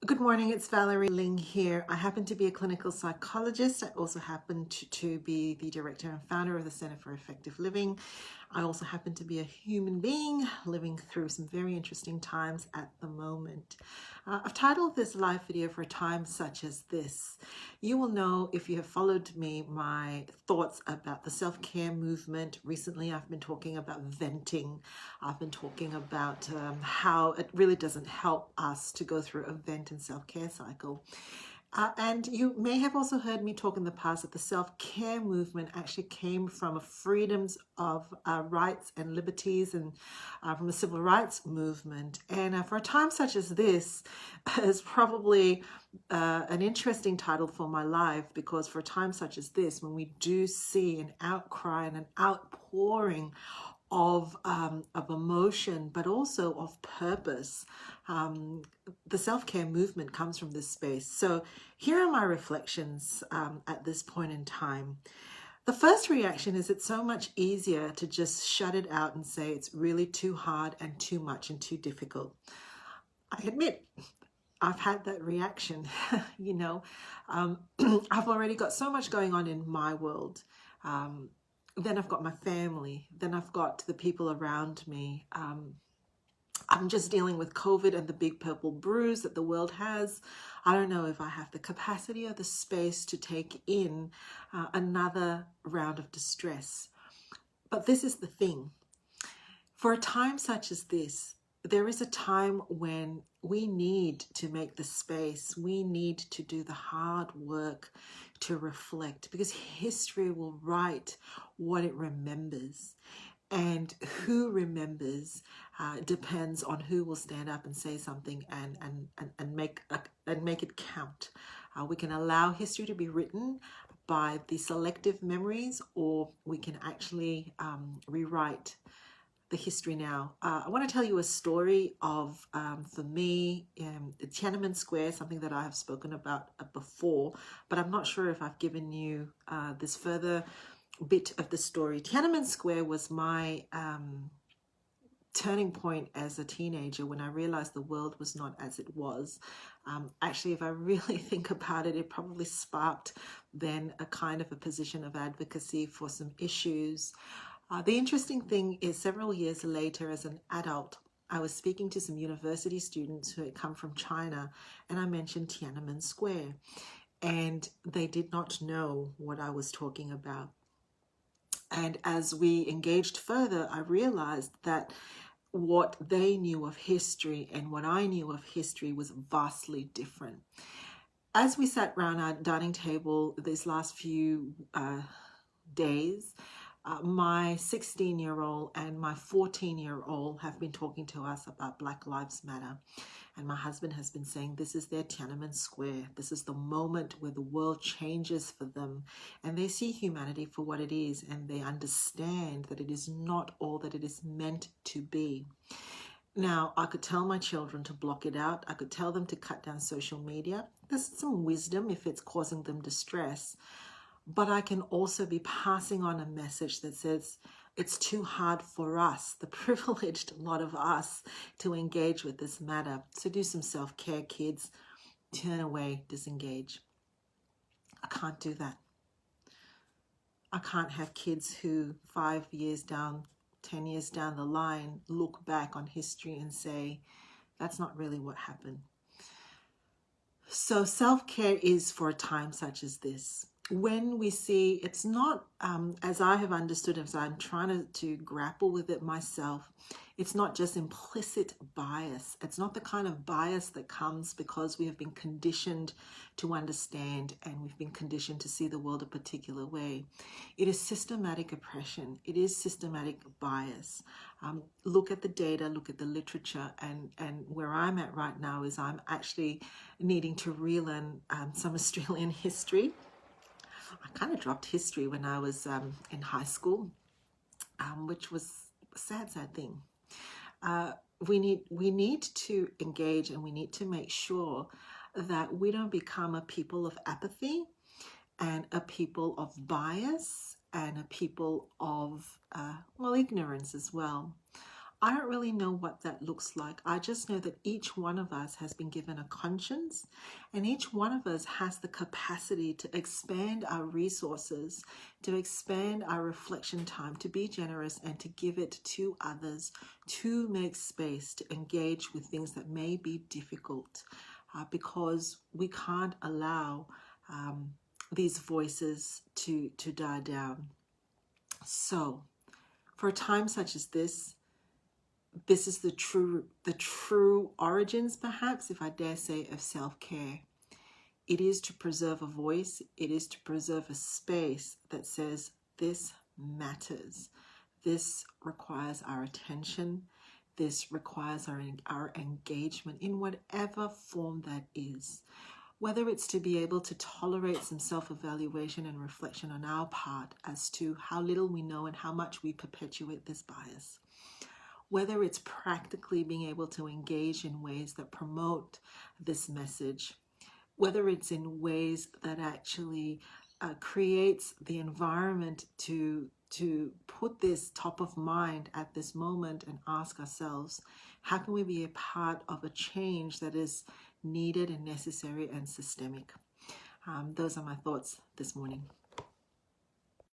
Good morning, it's Valerie Ling here. I happen to be a clinical psychologist. I also happen to be the director and founder of the Center for Effective Living. I also happen to be a human being living through some very interesting times at the moment. I've titled this live video For a Time Such as This. You will know, if you have followed me, my thoughts about the self-care movement. Recently, I've been talking about venting. I've been talking about how it really doesn't help us to go through a vent and self-care cycle. And you may have also heard me talk in the past that the self-care movement actually came from freedoms of rights and liberties and from the civil rights movement. And for a time such as this is probably an interesting title for my life, because for a time such as this, when we do see an outcry and an outpouring of emotion, but also of purpose. The self-care movement comes from this space. So here are my reflections at this point in time. The first reaction is it's so much easier to just shut it out and say it's really too hard and too much and too difficult. I admit I've had that reaction. I've already got so much going on in my world. Then I've got my family. Then I've got the people around me. I'm just dealing with COVID and the big purple bruise that the world has. I don't know if I have the capacity or the space to take in another round of distress. But this is the thing. For a time such as this, there is a time when we need to make the space. We need to do the hard work to reflect, because history will write what it remembers. And who remembers depends on who will stand up and say something and make it count. We can allow history to be written by the selective memories, or we can actually rewrite the history now. I want to tell you a story of, for me, Tiananmen Square, something that I have spoken about before, but I'm not sure if I've given you this further bit of the story. Tiananmen Square was my turning point as a teenager, when I realized the world was not as it was. Actually, if I really think about it, it probably sparked then a kind of a position of advocacy for some issues. The interesting thing is, several years later, as an adult, I was speaking to some university students who had come from China, and I mentioned Tiananmen Square, and they did not know what I was talking about. And as we engaged further, I realized that what they knew of history and what I knew of history was vastly different. As we sat around our dining table these last few days, my 16-year-old and my 14-year-old have been talking to us about Black Lives Matter. And my husband has been saying this is their Tiananmen Square. This is the moment where the world changes for them. And they see humanity for what it is, and they understand that it is not all that it is meant to be. Now, I could tell my children to block it out. I could tell them to cut down social media. There's some wisdom if it's causing them distress. But I can also be passing on a message that says it's too hard for us, the privileged lot of us, to engage with this matter. So do some self-care, kids. Turn away, disengage. I can't do that. I can't have kids who 5 years down, 10 years down the line look back on history and say, that's not really what happened. So self-care is for a time such as this. When we see, it's not, as I have understood, as I'm trying to grapple with it myself, it's not just implicit bias. It's not the kind of bias that comes because we have been conditioned to understand and we've been conditioned to see the world a particular way. It is systematic oppression. It is systematic bias. Look at the data, look at the literature, and where I'm at right now is I'm actually needing to relearn some Australian history. I kind of dropped history when I was in high school, which was a sad thing. We need to engage, and we need to make sure that we don't become a people of apathy and a people of bias and a people of, ignorance as well. I don't really know what that looks like. I just know that each one of us has been given a conscience, and each one of us has the capacity to expand our resources, to expand our reflection time, to be generous and to give it to others, to make space to engage with things that may be difficult, because we can't allow these voices to die down. So, for a time such as this is the true origins, perhaps, if I dare say, of self-care. It is to preserve a voice. It is to preserve a space that says this matters. This requires our attention. This requires our engagement in whatever form that is. Whether it's to be able to tolerate some self-evaluation and reflection on our part as to how little we know and how much we perpetuate this bias. Whether it's practically being able to engage in ways that promote this message. Whether it's in ways that actually creates the environment to put this top of mind at this moment and ask ourselves, how can we be a part of a change that is needed and necessary and systemic? Those are my thoughts this morning.